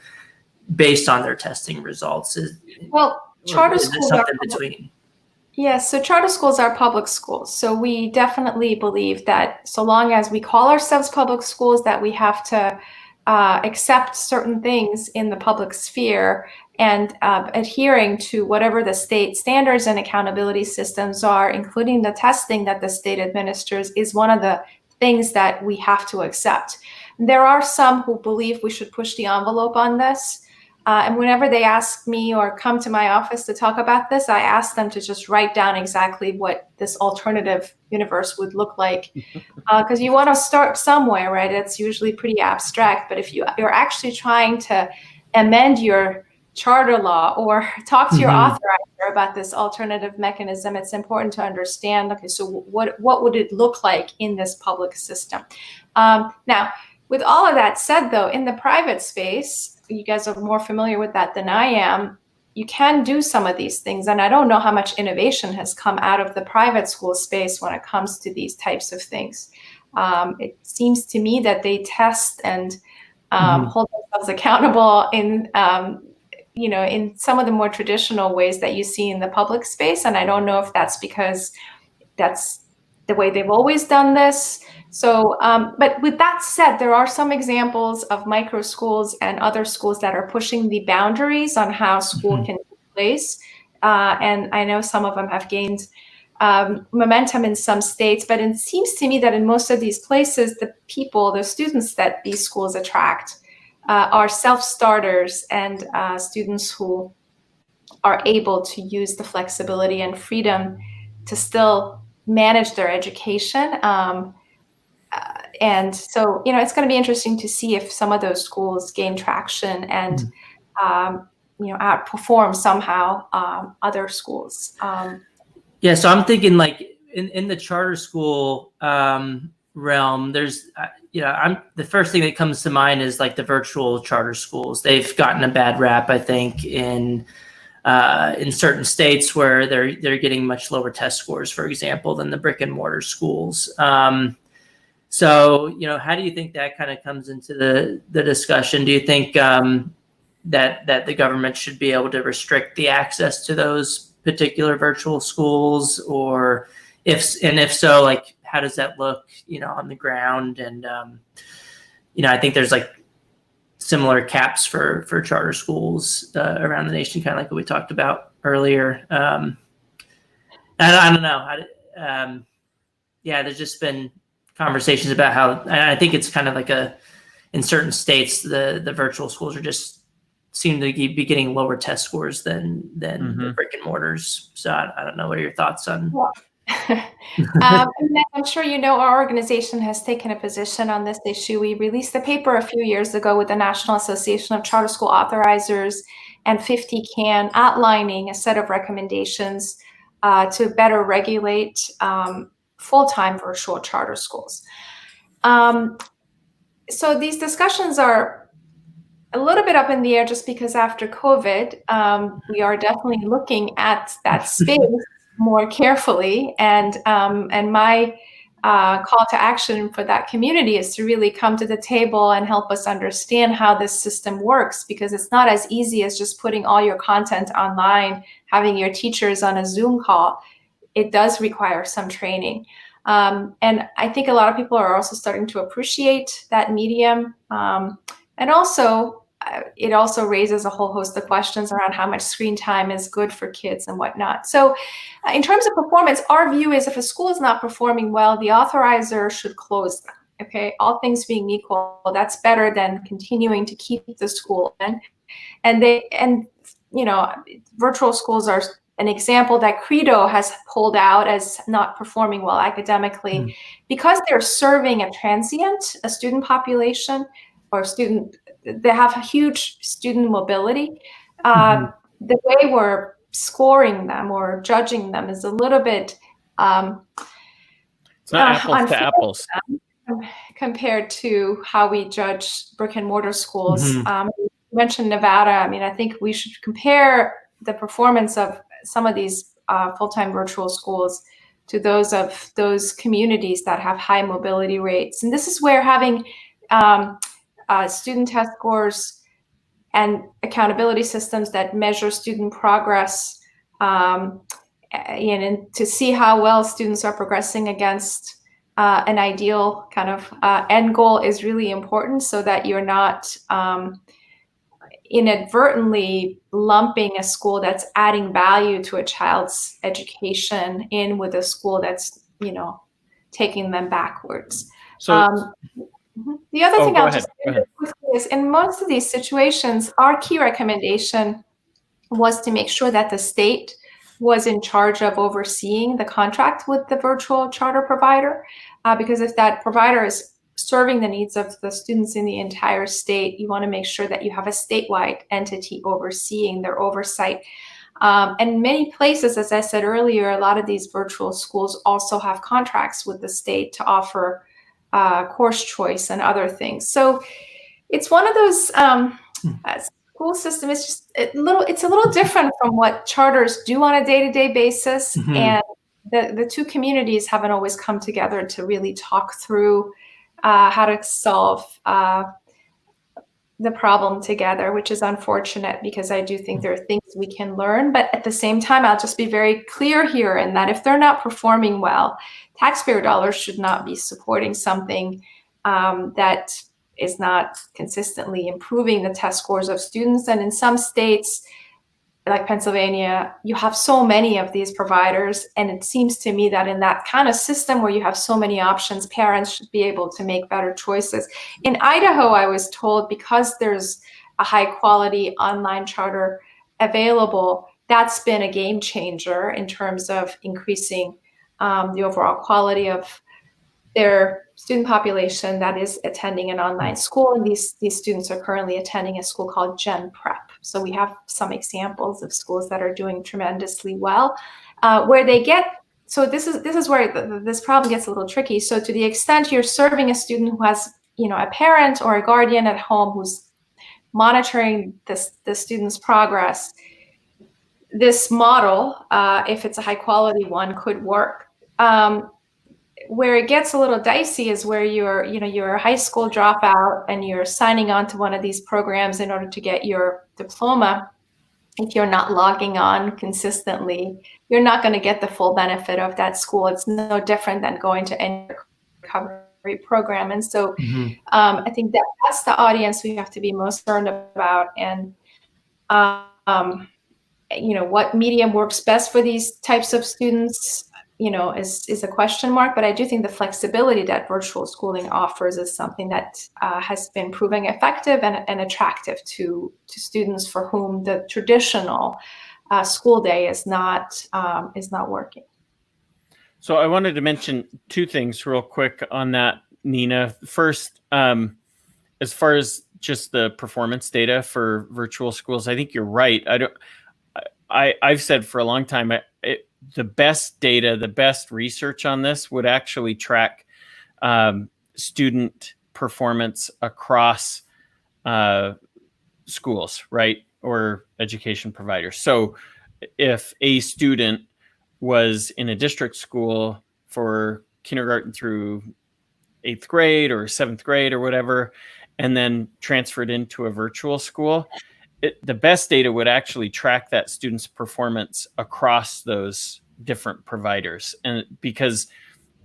based on their testing results? Charter schools are something between. Yes, so charter schools are public schools. So we definitely believe that so long as we call ourselves public schools, that we have to accept certain things in the public sphere and adhering to whatever the state standards and accountability systems are, including the testing that the state administers, is one of the things that we have to accept. There are some who believe we should push the envelope on this. And whenever they ask me or come to my office to talk about this, I ask them to just write down exactly what this alternative universe would look like. Because you want to start somewhere, right? It's usually pretty abstract. But if you're actually trying to amend your charter law or talk to your authorizer about this alternative mechanism, it's important to understand, okay, so what would it look like in this public system? Now, with all of that said, though, in the private space, you guys are more familiar with that than I am. you can do some of these things. And I don't know how much innovation has come out of the private school space when it comes to these types of things. It seems to me that they test and hold themselves accountable in, in some of the more traditional ways that you see in the public space. And I don't know if that's because that's the way they've always done this. So, but with that said, there are some examples of micro schools and other schools that are pushing the boundaries on how school can take place. And I know some of them have gained momentum in some states, but it seems to me that in most of these places, the students that these schools attract are self-starters and students who are able to use the flexibility and freedom to still manage their education. And so, it's going to be interesting to see if some of those schools gain traction and, outperform somehow other schools. Yeah, so I'm thinking like in the charter school realm, there's, the first thing that comes to mind is like the virtual charter schools. They've gotten a bad rap, I think, in certain states where they're getting much lower test scores, for example, than the brick and mortar schools. So, how do you think that kind of comes into the discussion? Do you think that the government should be able to restrict the access to those particular virtual schools, or if so, like, how does that look, on the ground? And, I think there's like similar caps for charter schools around the nation, kind of like what we talked about earlier. I don't know. There's just been conversations about how, and I think it's kind of like in certain states, the virtual schools seem to be getting lower test scores than the brick and mortars. So I don't know. What are your thoughts on? I'm sure our organization has taken a position on this issue. We released a paper a few years ago with the National Association of Charter School Authorizers and 50 CAN outlining a set of recommendations to better regulate full-time virtual charter schools. So these discussions are a little bit up in the air just because after COVID, we are definitely looking at that space more carefully. And my call to action for that community is to really come to the table and help us understand how this system works, because it's not as easy as just putting all your content online, having your teachers on a Zoom call. It does require some training. And I think a lot of people are also starting to appreciate that medium. And also, it also raises a whole host of questions around how much screen time is good for kids and whatnot. So in terms of performance, our view is if a school is not performing well, the authorizer should close them. Okay, all things being equal, that's better than continuing to keep the school in. And virtual schools are an example that Credo has pulled out as not performing well academically because they're serving a student population or they have a huge student mobility. The way we're scoring them or judging them is a little bit it's not apples to apples compared to how we judge brick and mortar schools. You mentioned Nevada. I think we should compare the performance of some of these full-time virtual schools to those of those communities that have high mobility rates. And this is where having student test scores and accountability systems that measure student progress and to see how well students are progressing against an ideal kind of end goal is really important, so that you're not inadvertently lumping a school that's adding value to a child's education in with a school that's taking them backwards. So the other thing I'll just say quickly is, in most of these situations, our key recommendation was to make sure that the state was in charge of overseeing the contract with the virtual charter provider, because if that provider is serving the needs of the students in the entire state, you want to make sure that you have a statewide entity overseeing their oversight. And many places, as I said earlier, a lot of these virtual schools also have contracts with the state to offer course choice and other things. So it's one of those school system is just it's a little different from what charters do on a day-to-day basis. Mhm. And the two communities haven't always come together to really talk through how to solve the problem together, which is unfortunate because I do think there are things we can learn. But at the same time, I'll just be very clear here in that if they're not performing well, taxpayer dollars should not be supporting something that is not consistently improving the test scores of students. And in some states, like Pennsylvania, you have so many of these providers. And it seems to me that in that kind of system where you have so many options, parents should be able to make better choices. In Idaho, I was told because there's a high quality online charter available, that's been a game changer in terms of increasing the overall quality of their student population that is attending an online school. And these students are currently attending a school called Gen Prep. So we have some examples of schools that are doing tremendously well, where they get, so this is where this problem gets a little tricky. So to the extent you're serving a student who has, a parent or a guardian at home who's monitoring the student's progress, this model, if it's a high quality one, could work. Where it gets a little dicey is where you're a high school dropout and you're signing on to one of these programs in order to get your diploma. If you're not logging on consistently, you're not going to get the full benefit of that school. It's no different than going to any recovery program. And so I think that's the audience we have to be most concerned about. And what medium works best for these types of students, is a question mark. But I do think the flexibility that virtual schooling offers is something that has been proving effective and attractive to students for whom the traditional school day is not working. So I wanted to mention two things real quick on that, Nina. First, as far as just the performance data for virtual schools, I think you're right. I've said for a long time, the best data, the best research on this would actually track student performance across schools, right? Or education providers. So if a student was in a district school for kindergarten through 8th grade or 7th grade or whatever, and then transferred into a virtual school, the best data would actually track that student's performance across those different providers. And because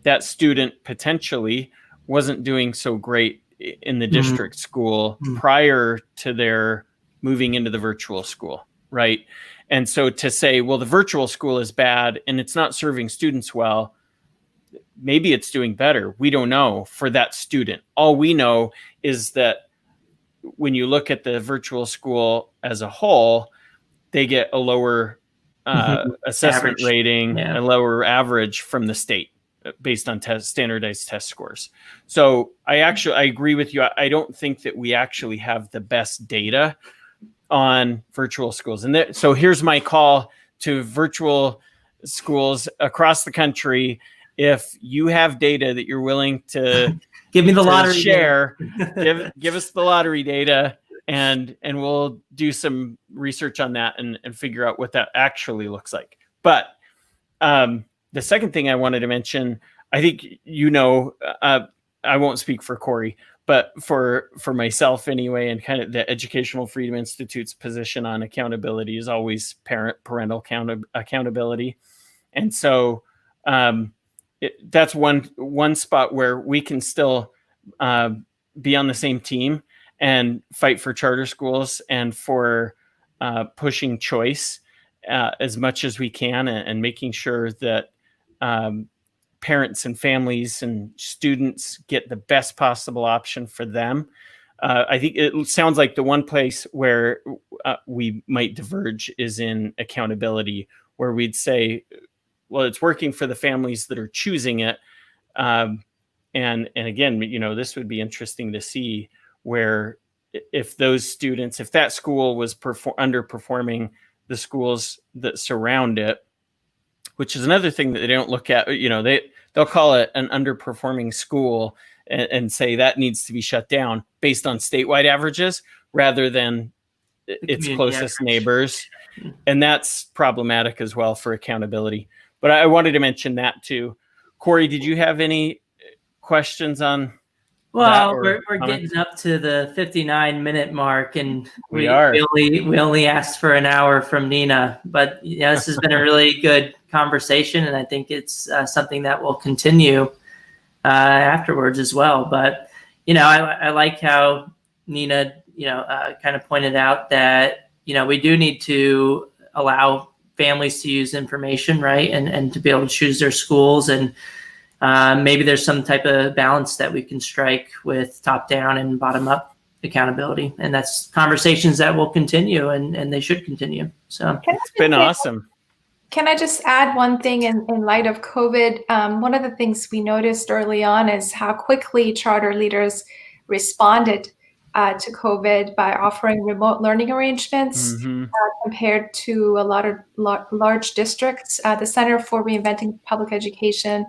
that student potentially wasn't doing so great in the district school prior to their moving into the virtual school, right? And so to say, well, the virtual school is bad and it's not serving students well, maybe it's doing better. We don't know for that student. All we know is that when you look at the virtual school as a whole, they get a lower assessment Average. rating, a lower average from the state based on standardized test scores. So I agree with you. I don't think that we actually have the best data on virtual schools. And so here's my call to virtual schools across the country. If you have data that you're willing to give me the lottery share, give us the lottery data, and we'll do some research on that and figure out what that actually looks like. But the second thing I wanted to mention, I think I won't speak for Corey, but for myself anyway, and kind of the Educational Freedom Institute's position on accountability is always parental accountability, and so that's one spot where we can still be on the same team and fight for charter schools and for pushing choice as much as we can, and making sure that parents and families and students get the best possible option for them. I think it sounds like the one place where we might diverge is in accountability, where we'd say, well, it's working for the families that are choosing it. And again, this would be interesting to see where if that school was underperforming the schools that surround it, which is another thing that they don't look at. They'll call it an underperforming school and say that needs to be shut down based on statewide averages rather than its community closest outreach. neighbors. And that's problematic as well for accountability. But I wanted to mention that too. Corey, did you have any questions on Well, that we're getting up to the 59-minute mark, and We are. we only asked for an hour from Nina. But yeah, this has been a really good conversation, and I think it's something that will continue afterwards as well. But I like how Nina kind of pointed out that we do need to allow families to use information, right, and to be able to choose their schools, and maybe there's some type of balance that we can strike with top down and bottom up accountability. And that's conversations that will continue, and they should continue. So it's been awesome. Can I just add one thing in light of COVID? One of the things we noticed early on is how quickly charter leaders responded to COVID by offering remote learning arrangements compared to a lot of large districts. The Center for Reinventing Public Education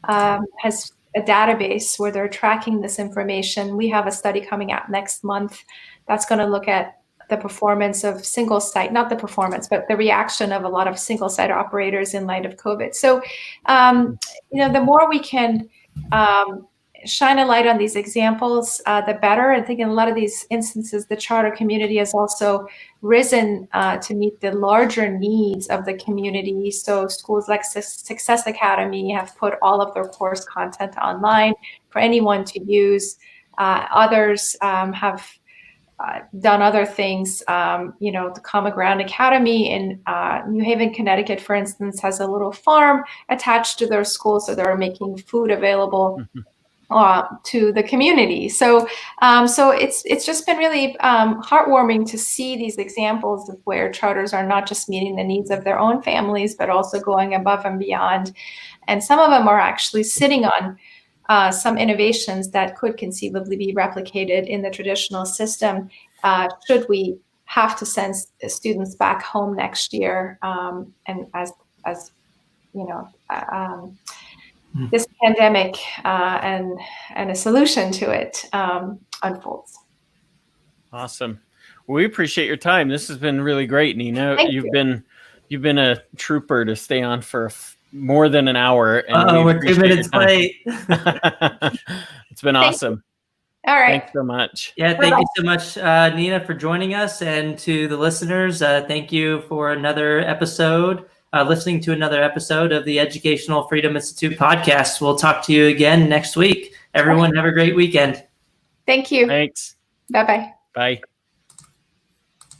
has a database where they're tracking this information. We have a study coming out next month that's going to look at the performance of single site, not the performance, but the reaction of a lot of single site operators in light of COVID. So, the more we can shine a light on these examples, the better. I think in a lot of these instances, the charter community has also risen to meet the larger needs of the community. So schools like Success Academy have put all of their course content online for anyone to use. Others have done other things. The Common Ground Academy in New Haven, Connecticut, for instance, has a little farm attached to their school, so they're making food available to the community. So it's just been really heartwarming to see these examples of where charters are not just meeting the needs of their own families, but also going above and beyond. And some of them are actually sitting on some innovations that could conceivably be replicated in the traditional system should we have to send students back home next year. And as this pandemic and a solution to it unfolds. Awesome. Well, we appreciate your time. This has been really great, Nina. You've been a trooper to stay on for more than an hour. And we're 2 minutes late. It's been awesome. All right. Thanks so much. Yeah, thank you so much, Nina, for joining us, and to the listeners, thank you for another episode. Listening to another episode of the Educational Freedom Institute podcast. We'll talk to you again next week. Everyone, have a great weekend. Thank you. Thanks. Bye-bye. Bye.